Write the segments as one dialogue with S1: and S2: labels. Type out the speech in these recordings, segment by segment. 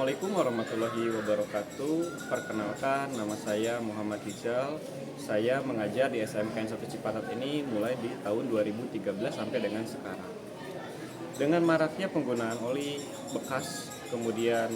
S1: Assalamualaikum warahmatullahi wabarakatuh. Perkenalkan, nama saya Muhammad Rizal. Saya mengajar di SMKN 1 Cipatat ini mulai di tahun 2013 sampai dengan sekarang. Dengan maraknya penggunaan oli bekas, kemudian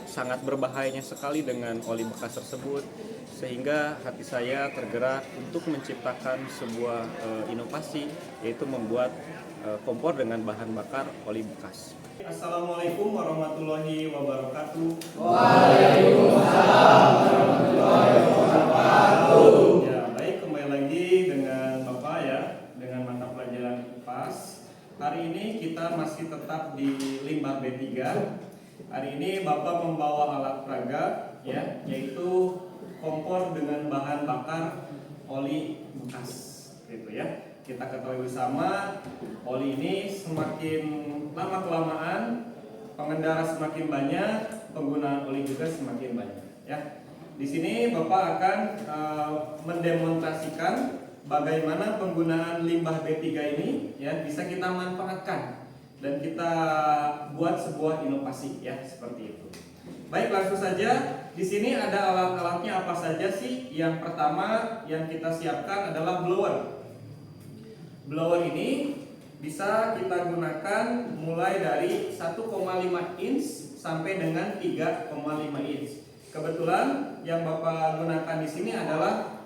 S1: sangat berbahayanya sekali dengan oli bekas tersebut, sehingga hati saya tergerak untuk menciptakan sebuah inovasi, yaitu membuat kompor dengan bahan bakar oli bekas. Assalamualaikum warahmatullahi wabarakatuh.
S2: Waalaikumsalam warahmatullahi wabarakatuh.
S1: Ya, baik, kembali lagi dengan Bapak ya, dengan mata pelajaran IPAS. Hari ini kita masih tetap di limbah B3. Hari ini Bapak membawa alat peraga ya, yaitu kompor dengan bahan bakar oli bekas, gitu ya. Kita ketahui bersama, oli ini semakin lama kelamaan pengendara semakin banyak, penggunaan oli juga semakin banyak ya. Di sini Bapak akan mendemonstrasikan bagaimana penggunaan limbah B3 ini ya bisa kita manfaatkan dan kita buat sebuah inovasi ya, seperti itu. Baik, langsung saja. Di sini ada alat-alatnya apa saja sih? Yang pertama yang kita siapkan adalah blower. Blower ini bisa kita gunakan mulai dari 1,5 inch sampai dengan 3,5 inch. Kebetulan yang Bapak gunakan di sini adalah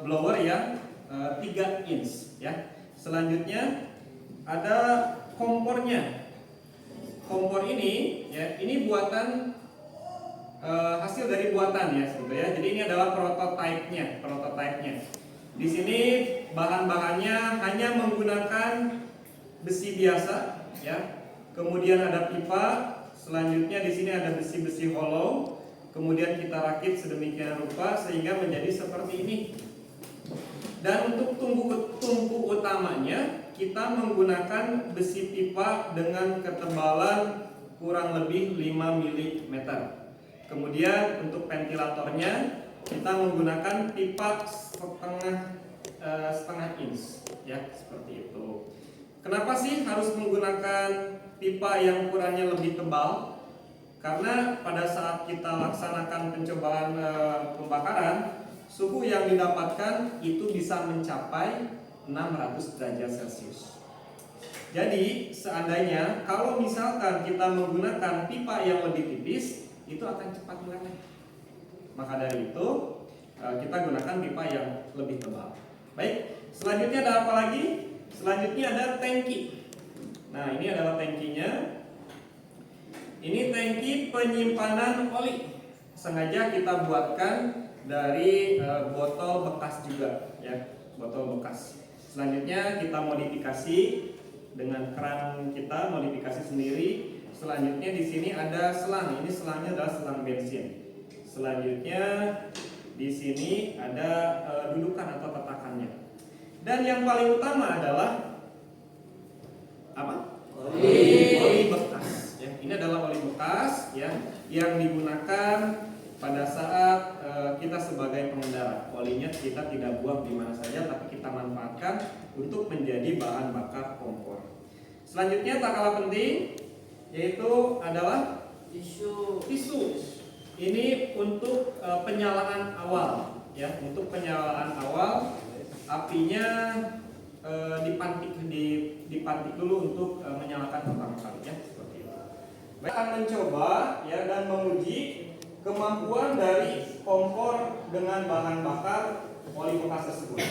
S1: blower yang 3 inch ya. Selanjutnya ada kompornya. Kompor ini ya, ini buatan hasil dari buatan ya sebetulnya. Jadi ini adalah prototipenya. Di sini bahan-bahannya hanya menggunakan besi biasa ya. Kemudian ada pipa, selanjutnya di sini ada besi-besi hollow. Kemudian kita rakit sedemikian rupa sehingga menjadi seperti ini. Dan untuk tungku utamanya kita menggunakan besi pipa dengan ketebalan kurang lebih 5 mm. Kemudian untuk ventilatornya kita menggunakan pipa setengah inch ya, seperti itu. Kenapa sih harus menggunakan pipa yang ukurannya lebih tebal? Karena pada saat kita laksanakan pencobaan pembakaran, suhu yang didapatkan itu bisa mencapai 600 derajat Celcius. Jadi seandainya kalau misalkan kita menggunakan pipa yang lebih tipis, itu akan cepat meleleh. Maka dari itu kita gunakan pipa yang lebih tebal. Baik, selanjutnya ada apa lagi? Selanjutnya ada tangki. Nah, ini adalah tangkinya. Ini tangki penyimpanan oli. Sengaja kita buatkan dari botol bekas juga ya, botol bekas. Selanjutnya kita modifikasi dengan keran kita, modifikasi sendiri. Selanjutnya di sini ada selang. Ini selangnya adalah selang bensin. Selanjutnya di sini ada dudukan atau tatakannya. Dan yang paling utama adalah apa? Oli bekas. Ya, ini adalah oli bekas ya yang digunakan pada saat kita sebagai pengendara. Olinya kita tidak buang di mana saja, tapi kita manfaatkan untuk menjadi bahan bakar kompor. Selanjutnya tak kalah penting yaitu adalah tisu. Ini untuk penyalaan awal ya, untuk penyalaan awal apinya dipantik dulu untuk menyalakan pertama kali ya, seperti itu. Baik, akan mencoba ya dan menguji kemampuan dari kompor dengan bahan bakar oli bekas tersebut.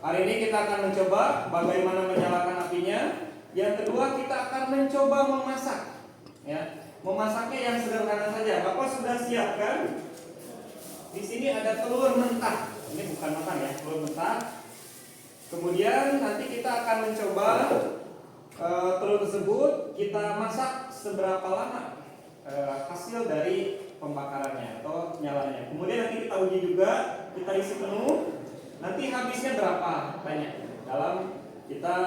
S1: Hari ini kita akan mencoba bagaimana menyalakan apinya. Yang kedua, kita akan mencoba memasak ya. Memasaknya yang sederhana saja. Bapak sudah siapkan. Di sini ada telur mentah. Ini bukan mentah ya, telur mentah. Kemudian nanti kita akan mencoba telur tersebut kita masak seberapa lama hasil dari pembakarannya atau nyalanya. Kemudian nanti kita uji juga, kita isi penuh. Nanti habisnya berapa banyak dalam kita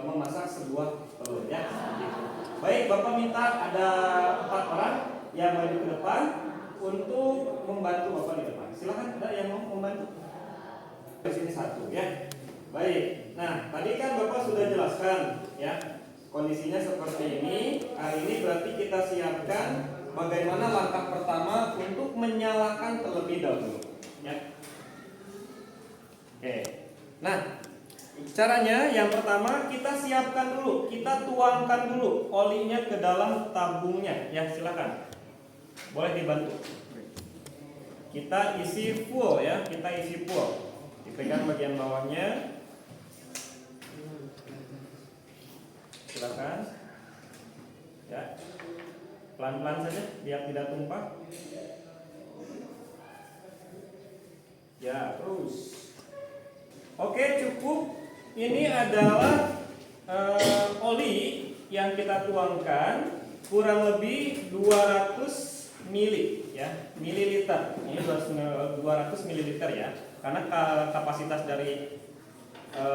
S1: memasak sebuah telur ya. Gitu. Baik, Bapak minta ada 4 orang yang maju ke depan untuk membantu Bapak di depan. Silakan, ada yang mau membantu? Di sini 1 ya. Baik. Nah, tadi kan Bapak sudah jelaskan ya kondisinya seperti ini. Hari ini berarti kita siapkan bagaimana langkah pertama untuk menyalakan terlebih dahulu, ya. Oke. Nah, caranya yang pertama kita siapkan dulu, kita tuangkan dulu olinya ke dalam tabungnya, ya silakan. Boleh dibantu. Kita isi full ya, kita isi full. Dipegang bagian bawahnya. Silakan. Ya. Pelan-pelan saja biar tidak tumpah. Ya, terus. Oke, cukup. Ini adalah oli yang kita tuangkan kurang lebih 200 mili ya, mililiter. Ini 200 mililiter ya. Karena kapasitas dari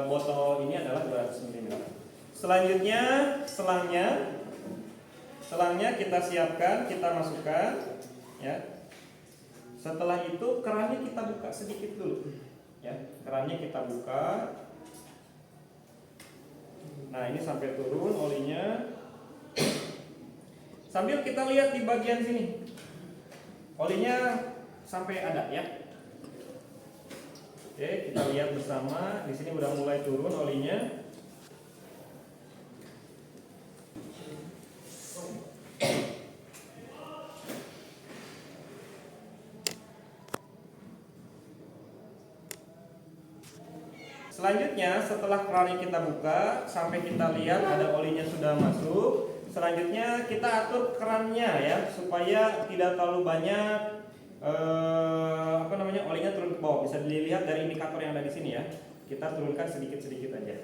S1: botol ini adalah 200 ml. Selanjutnya selangnya kita siapkan, kita masukkan ya. Setelah itu kerannya kita buka sedikit dulu. Ya, kerannya kita buka. Nah, ini sampai turun olinya. Sambil kita lihat di bagian sini. Olinya sampai ada ya. Oke, kita lihat bersama. Di sini udah mulai turun olinya. Selanjutnya setelah kerannya kita buka sampai kita lihat ada olinya sudah masuk, selanjutnya kita atur kerannya ya supaya tidak terlalu banyak olinya turun ke bawah. Bisa dilihat dari indikator yang ada di sini ya. Kita turunkan sedikit-sedikit aja.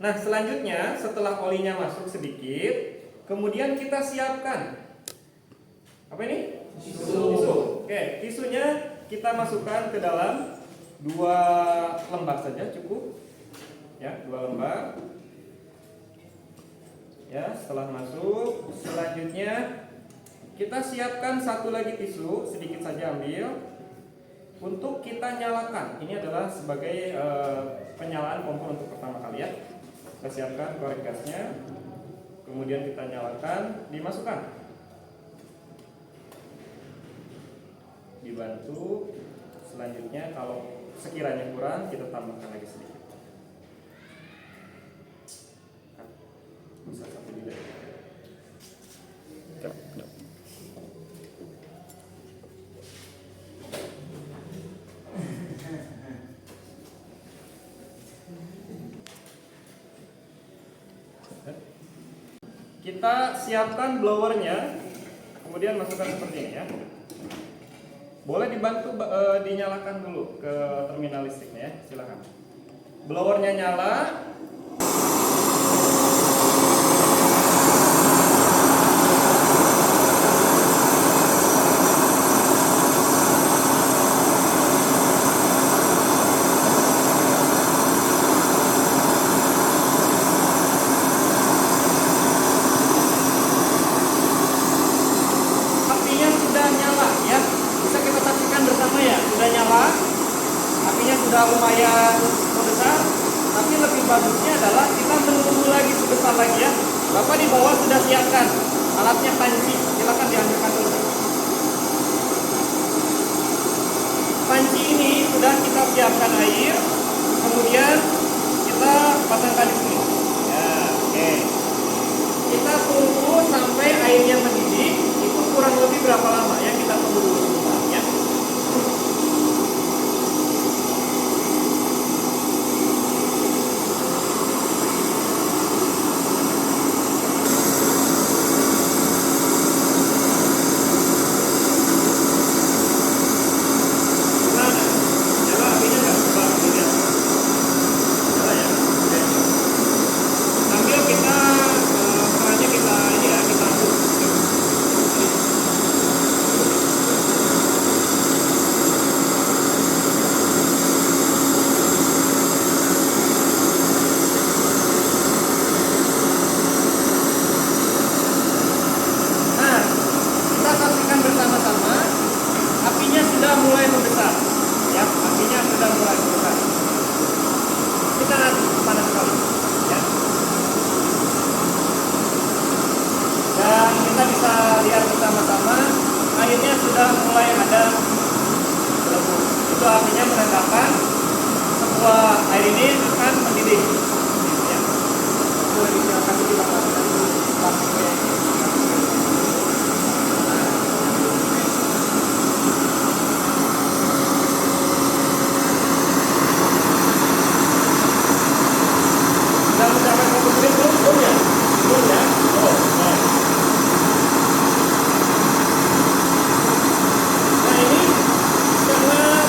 S1: Nah, selanjutnya setelah olinya masuk sedikit, kemudian kita siapkan apa ini? Tisu. Oke, tisunya kita masukkan ke dalam 2 lembar saja cukup ya, 2 lembar ya. Setelah masuk, selanjutnya kita siapkan satu lagi tisu, sedikit saja ambil untuk kita nyalakan. Ini adalah sebagai penyalaan kompor untuk pertama kali ya. Kita siapkan korek gasnya, kemudian kita nyalakan, dimasukkan, dibantu. Selanjutnya kalau sekiranya kurang, kita tambahkan lagi sedikit. Bisa satu juga. Kita siapkan blowernya, kemudian masukkan seperti ini ya. Boleh dibantu dinyalakan dulu ke terminal listriknya ya, silakan. Blowernya nyala. Apinya sudah nyala ya. Bisa kita saksikan bersama ya, sudah nyala. Apinya sudah lumayan membesar. Tapi lebih bagusnya adalah kita menunggu lagi sebesar lagi ya. Bapak di bawah sudah siapkan alatnya panci. Silakan diambilkan dulu. Panci ini sudah kita siapkan air. Kemudian kita pasangkan di sini. Ya, oke. Kita tunggu sampai airnya mendidih. Itu kurang lebih berapa lama ya, kita tunggu dulu sebentar ya. bahwa air ini akan mendidih. Ya. Silakan dilakukan. Sudah mencapai 1 menit belum ya? Belum ya? Oh, nah. Nah ini sangat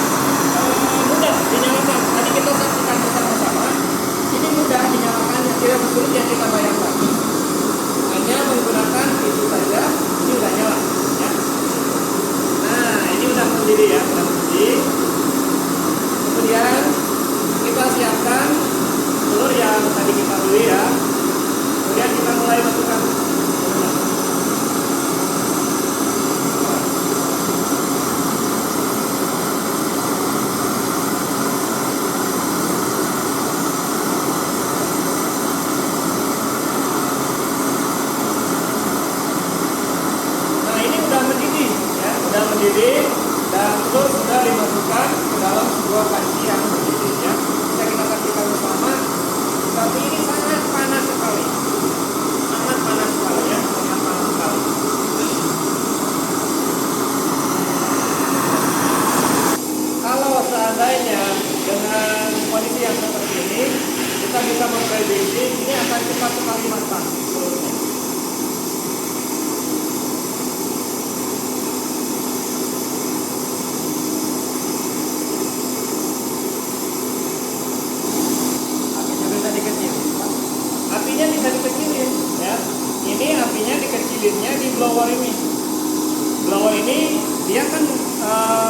S1: mudah dinyalakan. Tadi kita saksikan bersama-sama. Ini mudah dinyalakan, tidak sulit yang kita bayangkan. Hanya menggunakan itu saja, ini udah nyala. Ya. Nah ini udah mendidih ya, udah mendidih. Kemudian kita siapkan telur yang tadi kita beli ya. Kemudian kita mulai masukkan. Nah ini udah mendidih ya, udah mendidih dan telur sudah dimasukkan ke dalam sebuah panci yang mendidih ya. Bisa kita saksikan bersama. Tapi ini sangat panas sekali. Sangat panas sekali ya, sangat panas sekali. Kalau seandainya dengan kondisi yang seperti ini, kita bisa memprediksi ini akan cepat sekali matang telurnya. Apinya bisa dikecilin ya. Ini apinya dikecilinnya di blower ini. Blower ini dia kan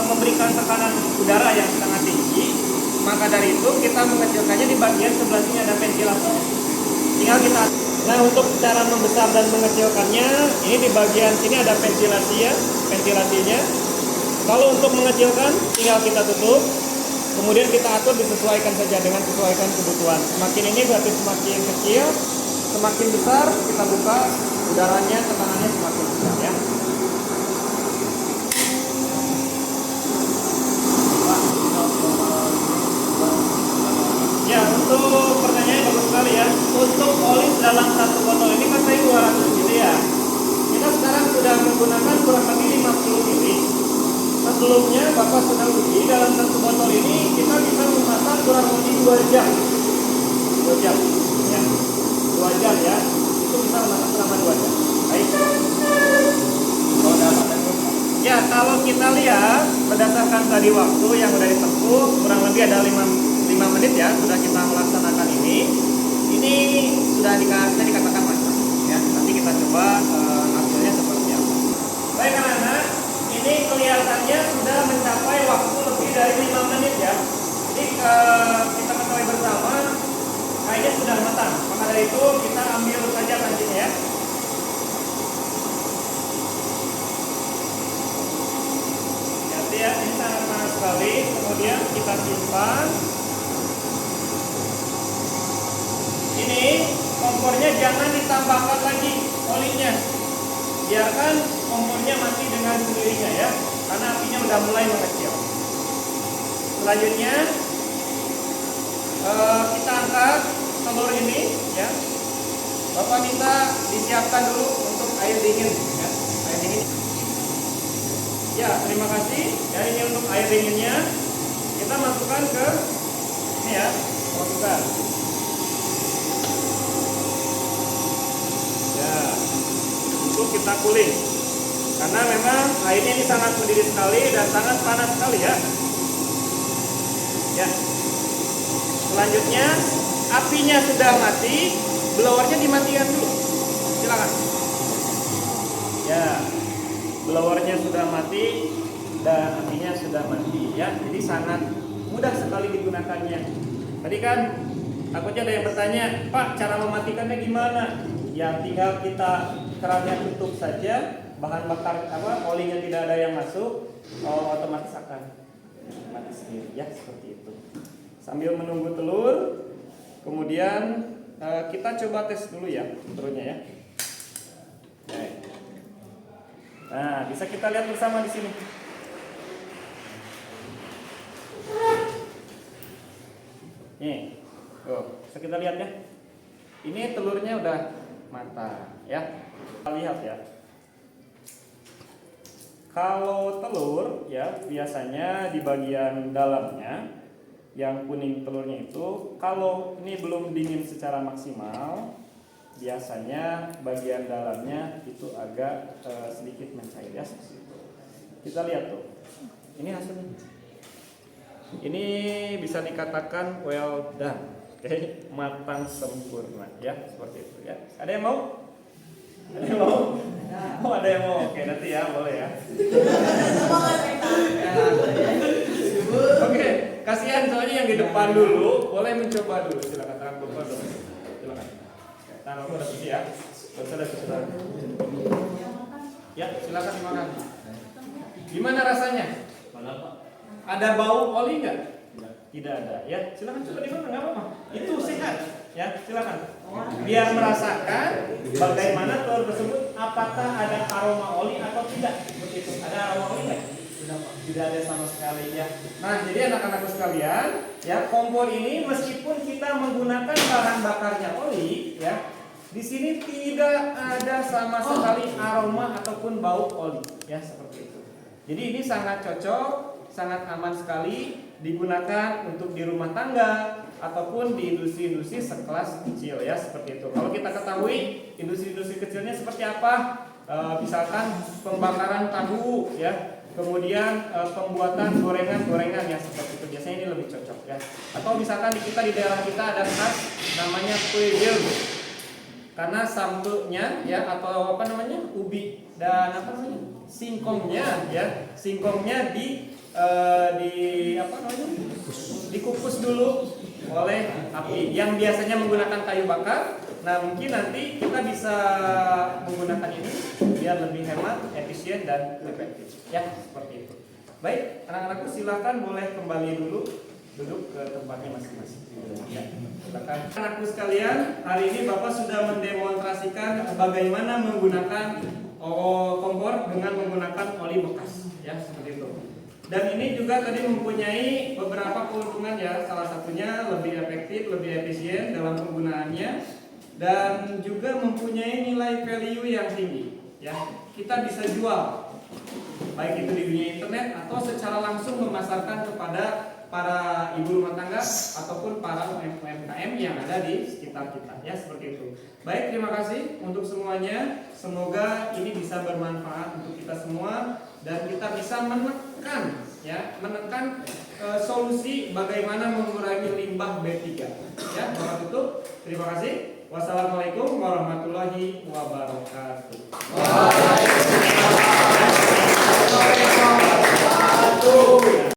S1: memberikan tekanan udara yang sangat tinggi. Maka dari itu kita mengecilkannya di bagian sebelah sini ada ventilasi. Tinggal kita. Nah untuk cara membesar dan mengecilkannya, ini di bagian sini ada ventilasi ya, ventilasinya. Kalau untuk mengecilkan, tinggal kita tutup. Kemudian kita atur disesuaikan saja dengan sesuaikan kebutuhan. Semakin ini berarti semakin kecil, semakin besar kita buka udaranya, tekanannya semakin besar ya. Ya untuk pertanyaan bagus sekali ya. Untuk oli dalam satu botol ini kan saya 200 ml ya. Kita sekarang sudah menggunakan kurang lebih 50 ml. Sebelumnya Bapak sudah uji dalam satu botol ini kita bisa memasak kurang lebih 2 jam. 2 jam ya. 2 jam ya. Itu bisa memasak selama 2 jam. Baik. Ya, kalau kita lihat berdasarkan tadi waktu yang sudah ditempuh kurang lebih ada 5 menit ya sudah kita melaksanakan ini. Ini sudah dikatakan matang ya. Nanti kita coba hasilnya seperti apa. Baik anak-anak. Ini kelihatannya sudah mencapai waktu lebih dari 5 menit ya. Jadi kita ketahui bersama kayaknya sudah matang. Maka dari itu kita ambil saja pancinya ya. Jadi ya ini sangat panas sekali. Kemudian kita simpan. Ini kompornya jangan ditambahkan lagi olinya. Biarkan kompornya mati dengan sendirinya ya, karena apinya udah mulai mengecil. Selanjutnya kita angkat telur ini ya. Bapak minta disiapkan dulu untuk air dingin ya, air dingin. Ya terima kasih. Ya ini untuk air dinginnya kita masukkan ke ini ya, masukkan. Ya. Untuk kita cooling karena memang airnya ini sangat mendidih sekali dan sangat panas sekali ya. Ya. Selanjutnya apinya sudah mati, blowernya dimatikan dulu. Silakan. Ya, blowernya sudah mati dan apinya sudah mati ya. Jadi sangat mudah sekali digunakannya. Tadi kan takutnya ada yang bertanya, Pak, cara mematikannya gimana? Ya tinggal kita kerannya tutup saja, bahan bakar olinya tidak ada yang masuk, otomatis akan mati sendiri ya, seperti itu. Sambil menunggu telur, kemudian kita coba tes dulu ya telurnya ya. Nah bisa kita lihat bersama di sini. Nih, bisa kita lihat ya. Ini telurnya udah matang ya. Kita lihat ya. Kalau telur ya biasanya di bagian dalamnya yang kuning telurnya itu kalau ini belum dingin secara maksimal biasanya bagian dalamnya itu agak sedikit mencair ya. Kita lihat tuh. Ini hasilnya. Ini bisa dikatakan well done. Oke, matang sempurna ya, seperti itu ya. Ada yang mau? Ada yang mau? Oh, ada yang mau. Oke, nanti ya, boleh ya. Oke, kasihan soalnya yang di depan dulu, boleh mencoba dulu. Silakan tangan Bapak dulu. Silakan. Tangan Bapak udah bersih ya. Sudah sudah. Ya, silakan makan. Gimana rasanya? Ada bau oli nggak? Tidak ada. Ya, silakan coba dimakan, nggak apa-apa. Itu sehat. Ya, silakan. Biar merasakan bagaimana telur tersebut, apakah ada aroma oli atau tidak. Seperti itu. Ada aroma oli nggak? Tidak ada sama sekali ya. Nah, jadi anak-anakku sekalian, ya kompor ini meskipun kita menggunakan bahan bakarnya oli, ya, di sini tidak ada sama sekali aroma ataupun bau oli, ya seperti itu. Jadi ini sangat cocok, sangat aman sekali digunakan untuk di rumah tangga ataupun di industri-industri sekelas kecil ya seperti itu. Kalau kita ketahui industri-industri kecilnya seperti apa, misalkan pembakaran tahu ya, kemudian pembuatan gorengan-gorengan ya seperti itu. Biasanya ini lebih cocok ya. Atau misalkan kita di daerah kita ada khas namanya kue jelbo. Karena sambelnya ya atau apa namanya ubi dan apa namanya singkongnya ya singkongnya dikukus dulu oleh api yang biasanya menggunakan kayu bakar. Nah mungkin nanti kita bisa menggunakan ini biar lebih hemat, efisien dan efektif ya seperti itu. Baik anak-anakku silakan boleh kembali dulu duduk ke tempatnya masing-masing. Ya, silakan. Anakku sekalian, hari ini Bapak sudah mendemonstrasikan bagaimana menggunakan kompor dengan menggunakan oli bekas, ya seperti itu. Dan ini juga tadi mempunyai beberapa keuntungan ya, salah satunya lebih efektif, lebih efisien dalam penggunaannya, dan juga mempunyai nilai value yang tinggi. Ya, kita bisa jual, baik itu di dunia internet atau secara langsung memasarkan kepada para ibu rumah tangga ataupun para UMKM yang ada di sekitar kita ya seperti itu. Baik, terima kasih untuk semuanya. Semoga ini bisa bermanfaat untuk kita semua dan kita bisa menekan solusi bagaimana mengurangi limbah B3 ya. Bapak tutup. Terima kasih. Wassalamualaikum warahmatullahi wabarakatuh.